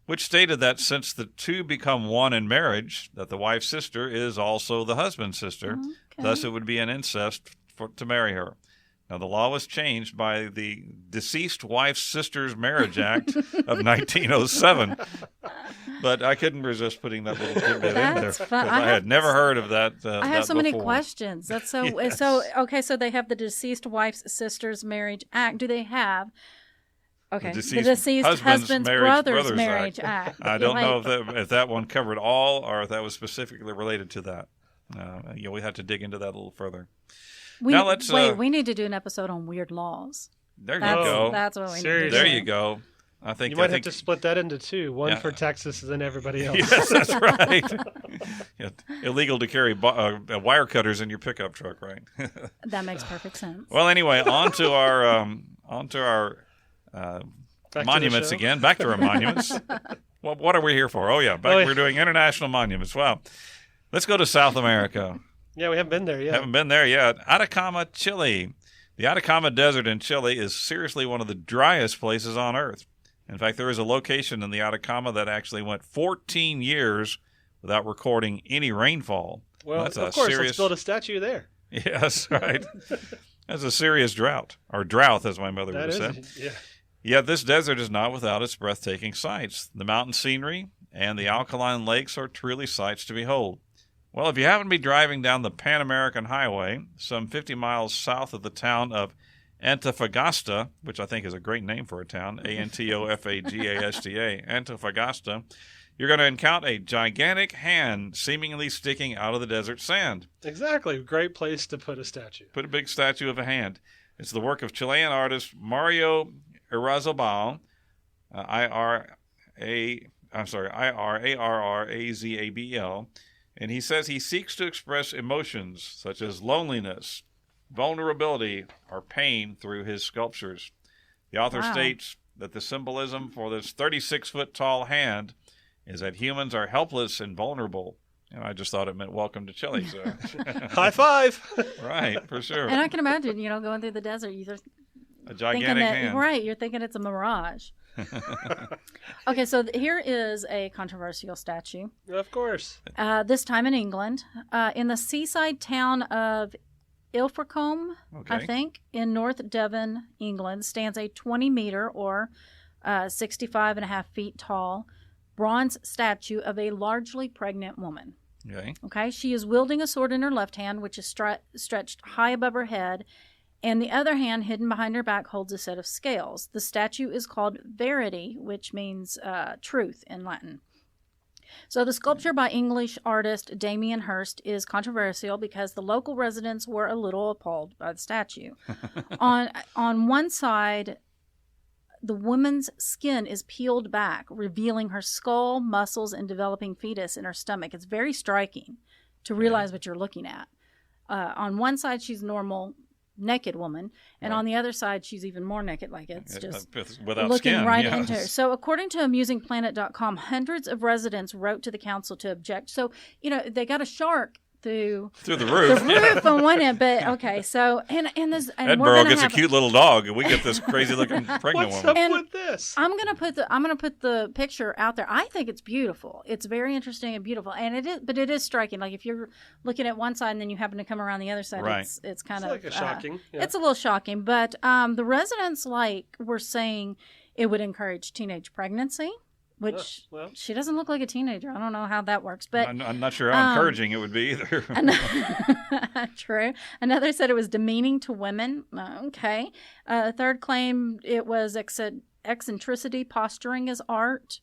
which stated that since the two become one in marriage, that the wife's sister is also the husband's sister. Okay. Thus, it would be an incest to marry her. Now, the law was changed by the Deceased Wife's Sister's Marriage Act of 1907. But I couldn't resist putting that little tidbit in there. That's fun. I had never heard of that. I have so many questions. That's so. Yes. So they have the Deceased Wife's Sister's Marriage Act. Do they have? Okay, the deceased husband's brother's marriage act. I don't know if that one covered all or if that was specifically related to that. We have to dig into that a little further. We need to do an episode on weird laws. There you go. That's what we need to do. There you go. I think you might have to split that into two. One for Texas and then everybody else. Yes, that's right. Illegal to carry wire cutters in your pickup truck, right? That makes perfect sense. Well, anyway, on to our monuments again. Back to our monuments. Well, what are we here for? Oh, yeah. We're doing international monuments. Wow. Let's go to South America. Yeah, we haven't been there yet. Haven't been there yet. Atacama, Chile. The Atacama Desert in Chile is seriously one of the driest places on Earth. In fact, there is a location in the Atacama that actually went 14 years without recording any rainfall. Well, of course, let's build a statue there. Yes, right. That's a serious drought, or drought, as my mother would have said. Yeah. Yet this desert is not without its breathtaking sights. The mountain scenery and the alkaline lakes are truly sights to behold. Well, if you happen to be driving down the Pan American Highway, some 50 miles south of the town of Antofagasta, which I think is a great name for a town, Antofagasta, Antofagasta, you're going to encounter a gigantic hand seemingly sticking out of the desert sand. Exactly. Great place to put a statue. Put a big statue of a hand. It's the work of Chilean artist Mario Irarrázaval, Irarrazabal, and he says he seeks to express emotions such as loneliness, vulnerability, or pain through his sculptures. The author states that the symbolism for this 36-foot-tall hand is that humans are helpless and vulnerable. And I just thought it meant welcome to Chile. So. High five! Right, for sure. And I can imagine, going through the desert, a gigantic hand. Right, you're thinking it's a mirage. Okay, so here is a controversial statue. Of course. This time in England. In the seaside town of Ilfracombe, I think, in North Devon, England, stands a 20-meter or 65 and a half feet tall bronze statue of a largely pregnant woman. Okay. She is wielding a sword in her left hand, which is stretched high above her head, and the other hand, hidden behind her back, holds a set of scales. The statue is called Verity, which means truth in Latin. So the sculpture by English artist Damien Hirst is controversial because the local residents were a little appalled by the statue. On one side, the woman's skin is peeled back, revealing her skull, muscles, and developing fetus in her stomach. It's very striking to realize what you're looking at. On one side, she's normal, naked woman, and on the other side, she's even more naked, like it's just without looking skin, right into her. So according to amusingplanet.com, hundreds of residents wrote to the council to object. So, they got a shark through the roof. The roof on one end, but okay. So and Edinburgh gets a cute little dog, and we get this crazy looking pregnant woman. What's up with this? I'm gonna put the picture out there. I think it's beautiful. It's very interesting and beautiful, and it is striking. Like if you're looking at one side and then you happen to come around the other side, right. it's kind of like shocking. Yeah. It's a little shocking, but the residents were saying it would encourage teenage pregnancy. Which she doesn't look like a teenager. I don't know how that works, but I'm not sure how encouraging it would be either. True. Another said it was demeaning to women. Okay. A third claimed it was eccentricity, posturing as art,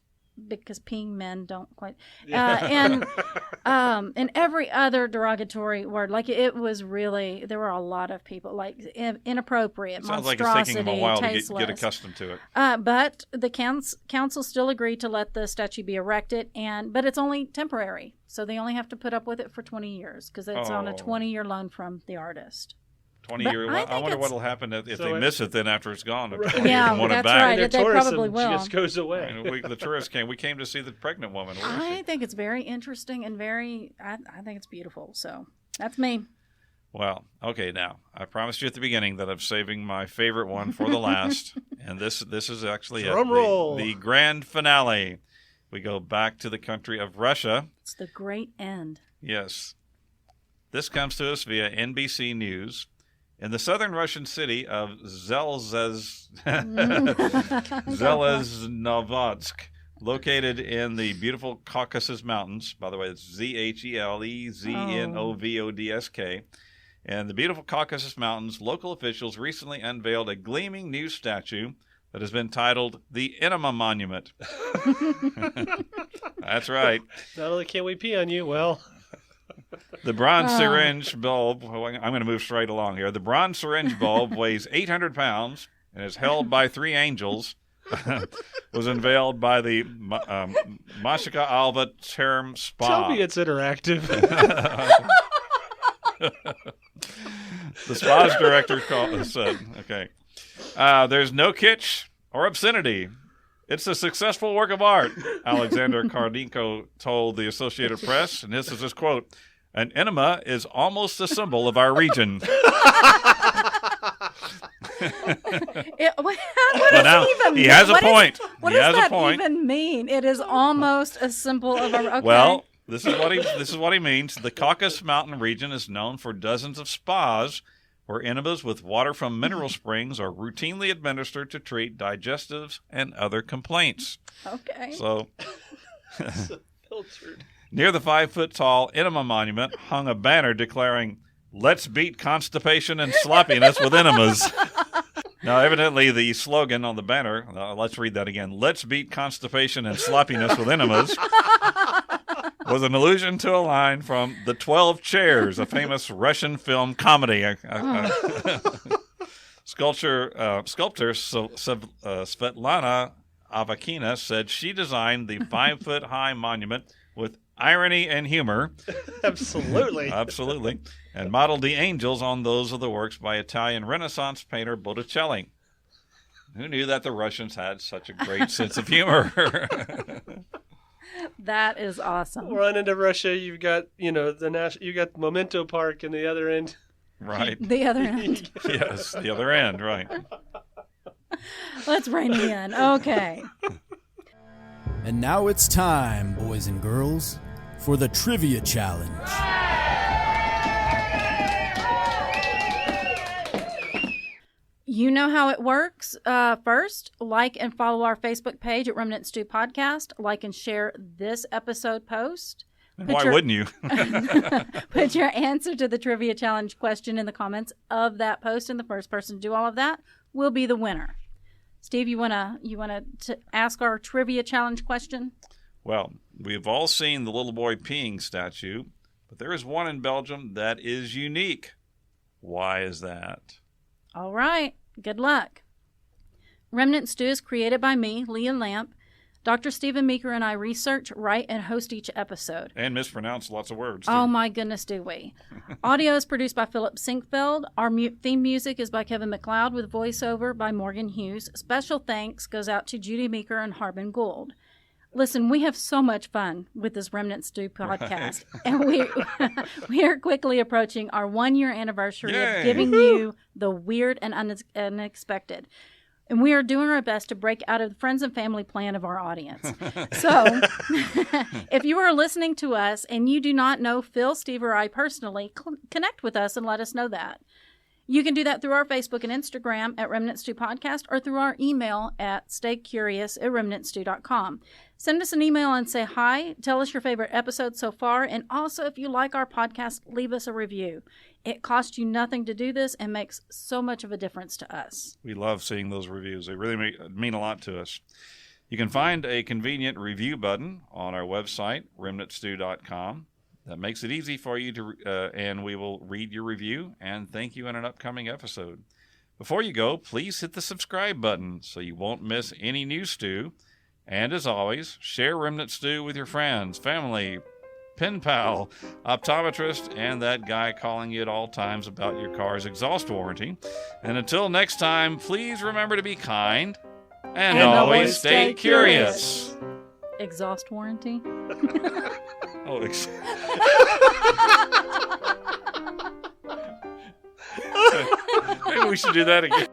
because peeing men don't quite. And every other derogatory word, like it was really, there were a lot of people like inappropriate, sounds monstrosity, like it's taking them a while tasteless. to get accustomed to it. But the council still agreed to let the statue be erected, but it's only temporary, so they only have to put up with it for 20 years because it's on a 20-year loan from the artist. 20-year. I wonder what will happen if they miss it then after it's gone. Right. Yeah, that's right. They probably will. She just goes away. The tourists came. We came to see the pregnant woman. I think it's very interesting and I think it's beautiful. So that's me. Well, okay. Now I promised you at the beginning that I'm saving my favorite one for the last, and this is actually the grand finale. We go back to the country of Russia. It's the great end. Yes. This comes to us via NBC News. In the southern Russian city of Zeleznovodsk, located in the beautiful Caucasus Mountains, by the way, it's Zheleznovodsk, and the beautiful Caucasus Mountains, local officials recently unveiled a gleaming new statue that has been titled the Enema Monument. That's right. Not only can we pee on you, well... The bronze syringe bulb, I'm going to move straight along here. The bronze syringe bulb weighs 800 pounds and is held by three angels was unveiled by the Mashika Alva Term Spa. Tell me it's interactive. The spa's director said, okay, there's no kitsch or obscenity. It's a successful work of art, Alexander Kardinko told the Associated Press, and this is his quote, "An enema is almost a symbol of our region." What does it even mean? He has a point. What does that even mean? It is almost a symbol of our... Okay. Well, this is what he means. The Caucasus Mountain region is known for dozens of spas where enemas with water from mineral springs are routinely administered to treat digestives and other complaints. Okay. So, Filtered. near the 5-foot-tall enema monument hung a banner declaring, "Let's beat constipation and sloppiness with enemas." Now, evidently, the slogan on the banner, let's read that again, "Let's beat constipation and sloppiness with enemas," was an allusion to a line from The 12 Chairs, a famous Russian film comedy. Sculptor Svetlana Avakina said she designed the 5-foot-high monument with irony and humor. Absolutely. Absolutely. And modeled the angels on those of the works by Italian Renaissance painter Botticelli. Who knew that the Russians had such a great sense of humor? That is awesome. Run into Russia, you've got, you got Memento Park in the other end. Right. The other end. Yes, the other end, right. Let's rein it in. Okay. And now it's time, boys and girls, for the Trivia Challenge. You know how it works. First, like and follow our Facebook page at Remnant Stew Podcast. Like and share this episode post. Why wouldn't you? Put your answer to the Trivia Challenge question in the comments of that post, and the first person to do all of that will be the winner. Steve, you wanna ask our Trivia Challenge question? Well, we've all seen the little boy peeing statue, but there is one in Belgium that is unique. Why is that? All right. Good luck. Remnant Stew is created by me, Leah Lamp. Dr. Stephen Meeker and I research, write, and host each episode. And mispronounce lots of words, too. Oh, my goodness, do we. Audio is produced by Philip Sinquefield. Our theme music is by Kevin MacLeod with voiceover by Morgan Hughes. Special thanks goes out to Judy Meeker and Harbin Gould. Listen, we have so much fun with this Remnant Stew podcast. Right. And we are quickly approaching our 1-year anniversary of giving you the weird and unexpected. And we are doing our best to break out of the friends and family plan of our audience. So, if you are listening to us and you do not know Phil, Steve, or I personally, connect with us and let us know that. You can do that through our Facebook and Instagram at Remnant Stew Podcast or through our email at staycurious@remnantstew.com. Send us an email and say hi. Tell us your favorite episode so far. And also, if you like our podcast, leave us a review. It costs you nothing to do this and makes so much of a difference to us. We love seeing those reviews. They really mean a lot to us. You can find a convenient review button on our website, remnantstew.com. That makes it easy for you to, and we will read your review and thank you in an upcoming episode. Before you go, please hit the subscribe button so you won't miss any new stew. And as always, share Remnant Stew with your friends, family, pen pal, optometrist, and that guy calling you at all times about your car's exhaust warranty. And until next time, please remember to be kind and always stay curious. Exhaust warranty? Oh, maybe we should do that again.